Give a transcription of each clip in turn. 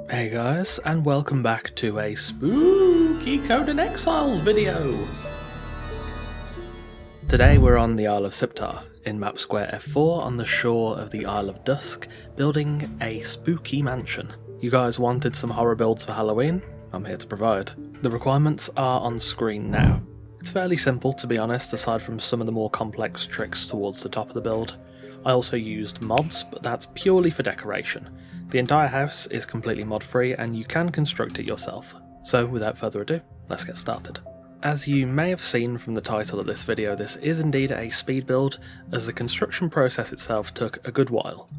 Hey guys, and welcome back to a spooky Conan Exiles video! Today we're on the Isle of Siptar, in map square F4 on the shore of the Isle of Dusk, building a spooky mansion. You guys wanted some horror builds for Halloween? I'm here to provide. The requirements are on screen now. It's fairly simple, to be honest, aside from some of the more complex tricks towards the top of the build. I also used mods, but that's purely for decoration. The entire house is completely mod free and you can construct it yourself. So without further ado, let's get started. As you may have seen from the title of this video, this is indeed a speed build, as the construction process itself took a good while.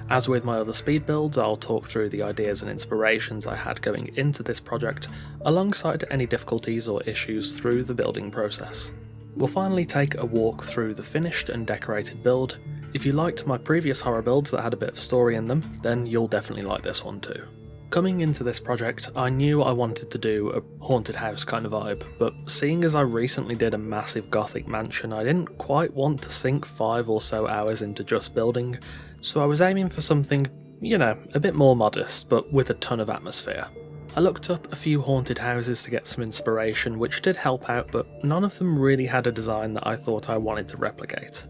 As with my other speed builds, I'll talk through the ideas and inspirations I had going into this project, alongside any difficulties or issues through the building process. We'll finally take a walk through the finished and decorated build. If you liked my previous horror builds that had a bit of story in them, then you'll definitely like this one too. Coming into this project, I knew I wanted to do a haunted house kind of vibe, but seeing as I recently did a massive gothic mansion, I didn't quite want to sink 5 or so hours into just building, so I was aiming for something, a bit more modest, but with a ton of atmosphere. I looked up a few haunted houses to get some inspiration, which did help out, but none of them really had a design that I thought I wanted to replicate.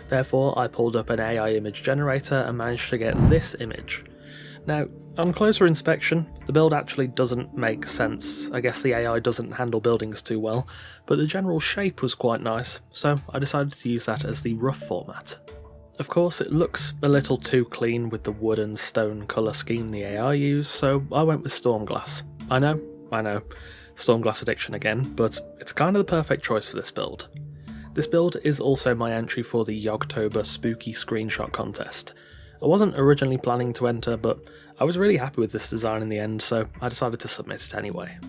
Therefore, I pulled up an AI image generator and managed to get this image. Now, on closer inspection, the build actually doesn't make sense. I guess the AI doesn't handle buildings too well, but the general shape was quite nice, so I decided to use that as the rough format. Of course, it looks a little too clean with the wood and stone colour scheme the AI used, so I went with Stormglass. I know, Stormglass addiction again, but it's kind of the perfect choice for this build. This build is also my entry for the Yogtober Spooky Screenshot Contest. I wasn't originally planning to enter, but I was really happy with this design in the end, so I decided to submit it anyway.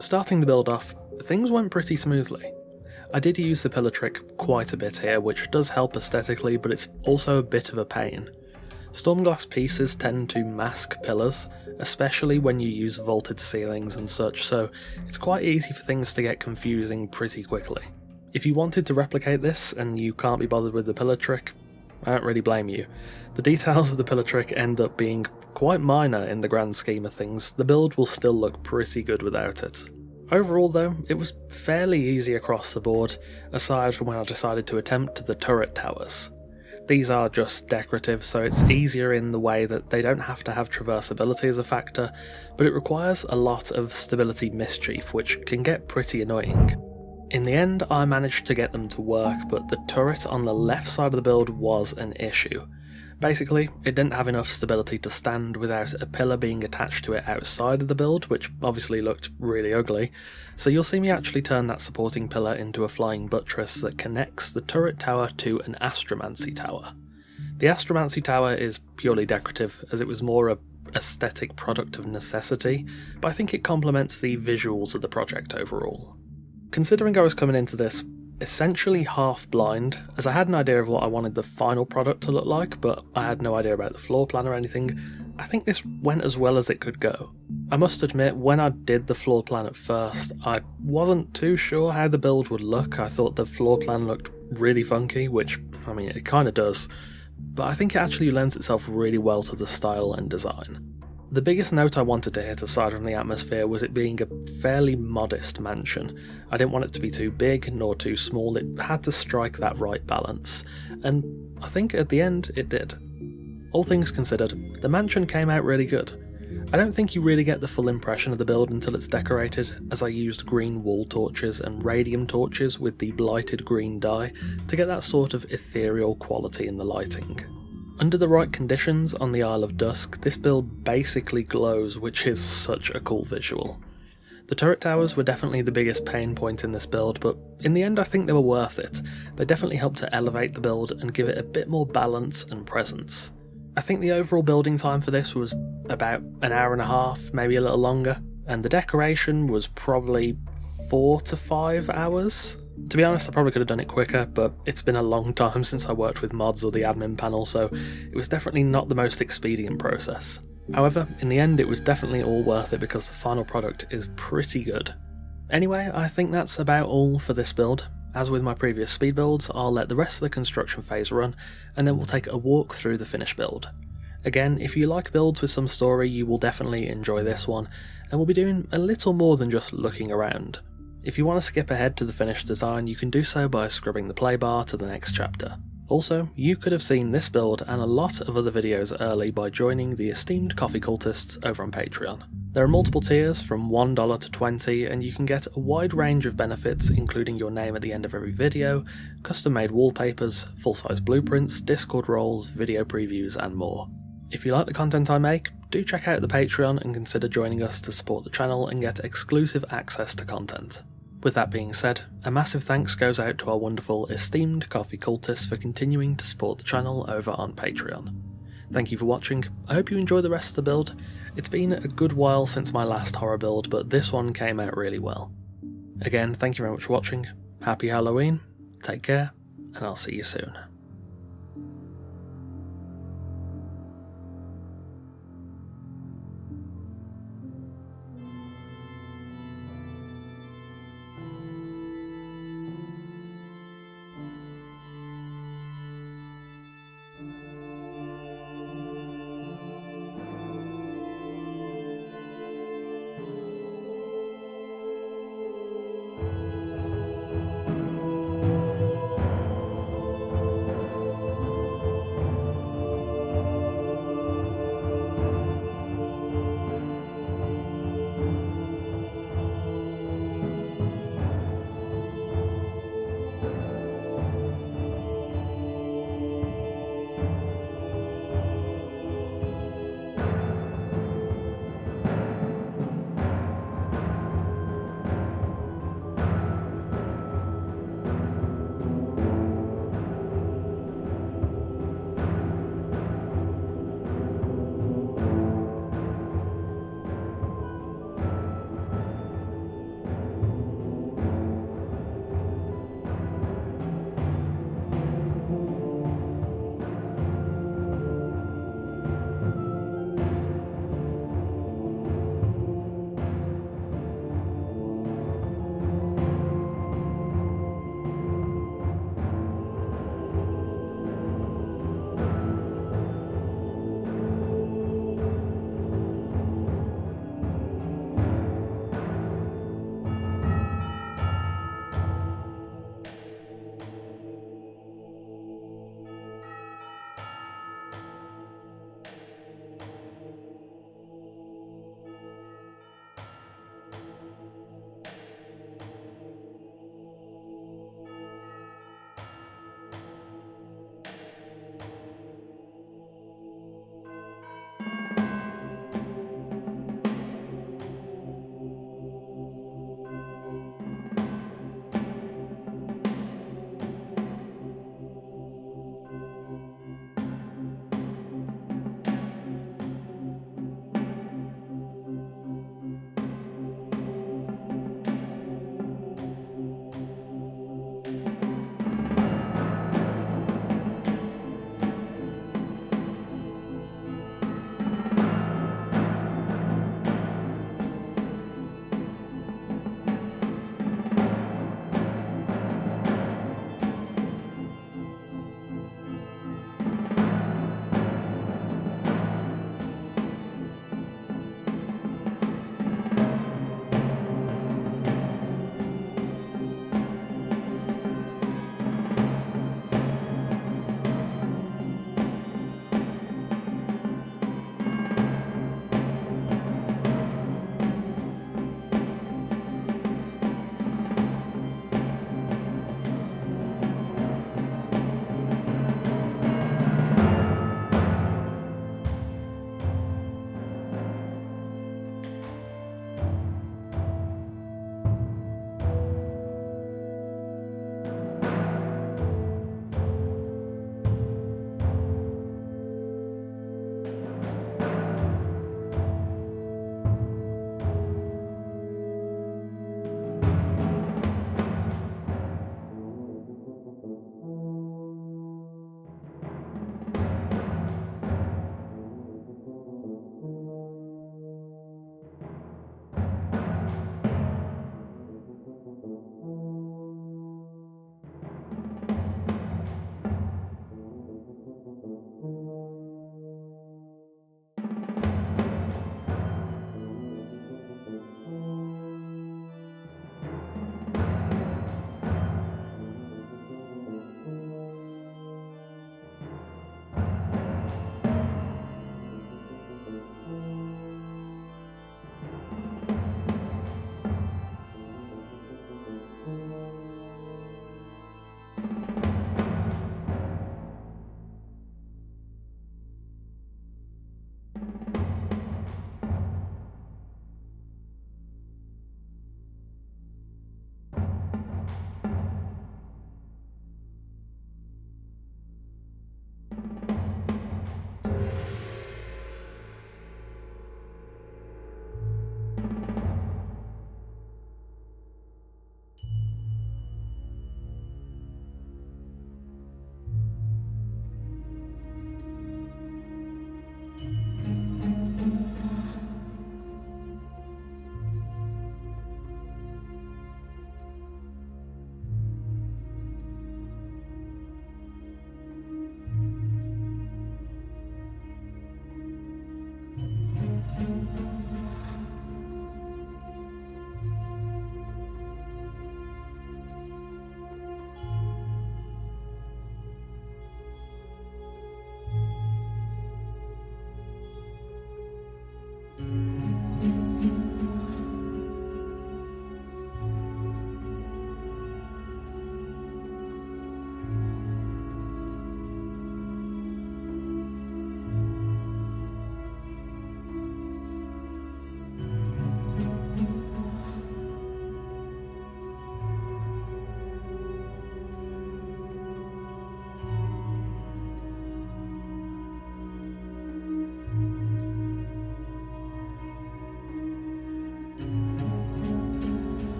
Starting the build off, things went pretty smoothly. I did use the pillar trick quite a bit here, which does help aesthetically, but it's also a bit of a pain. Stormglass pieces tend to mask pillars, especially when you use vaulted ceilings and such, so it's quite easy for things to get confusing pretty quickly. If you wanted to replicate this and you can't be bothered with the pillar trick, I don't really blame you. The details of the pillar trick end up being quite minor in the grand scheme of things. The build will still look pretty good without it. Overall though, it was fairly easy across the board, aside from when I decided to attempt the turret towers. These are just decorative, so it's easier in the way that they don't have to have traversability as a factor, but it requires a lot of stability mischief, which can get pretty annoying. In the end, I managed to get them to work, but the turret on the left side of the build was an issue. Basically, it didn't have enough stability to stand without a pillar being attached to it outside of the build, which obviously looked really ugly, so you'll see me actually turn that supporting pillar into a flying buttress that connects the turret tower to an astromancy tower. The astromancy tower is purely decorative, as it was more a aesthetic product of necessity, but I think it complements the visuals of the project overall. Considering I was coming into this essentially half blind, as I had an idea of what I wanted the final product to look like, but I had no idea about the floor plan or anything, I think this went as well as it could go. I must admit, when I did the floor plan at first, I wasn't too sure how the build would look. I thought the floor plan looked really funky, which, it kind of does, but I think it actually lends itself really well to the style and design. The biggest note I wanted to hit aside from the atmosphere was it being a fairly modest mansion. I didn't want it to be too big nor too small, it had to strike that right balance, and I think at the end it did. All things considered, the mansion came out really good. I don't think you really get the full impression of the build until it's decorated, as I used green wall torches and radium torches with the blighted green dye to get that sort of ethereal quality in the lighting. Under the right conditions on the Isle of Dusk, this build basically glows, which is such a cool visual. The turret towers were definitely the biggest pain point in this build, but in the end I think they were worth it. They definitely helped to elevate the build and give it a bit more balance and presence. I think the overall building time for this was about an hour and a half, maybe a little longer, and the decoration was probably 4 to 5 hours. To be honest, I probably could have done it quicker, but it's been a long time since I worked with mods or the admin panel, so it was definitely not the most expedient process. However, in the end it was definitely all worth it because the final product is pretty good. Anyway, I think that's about all for this build. As with my previous speed builds, I'll let the rest of the construction phase run, and then we'll take a walk through the finished build. Again, if you like builds with some story, you will definitely enjoy this one, and we'll be doing a little more than just looking around. If you want to skip ahead to the finished design, you can do so by scrubbing the play bar to the next chapter. Also, you could have seen this build and a lot of other videos early by joining the esteemed coffee cultists over on Patreon. There are multiple tiers from $1 to $20, and you can get a wide range of benefits, including your name at the end of every video, custom-made wallpapers, full-size blueprints, Discord roles, video previews, and more. If you like the content I make, do check out the Patreon and consider joining us to support the channel and get exclusive access to content. With that being said, a massive thanks goes out to our wonderful esteemed coffee cultists for continuing to support the channel over on Patreon. Thank you for watching, I hope you enjoy the rest of the build. It's been a good while since my last horror build, but this one came out really well. Again, thank you very much for watching, happy Halloween, take care, and I'll see you soon.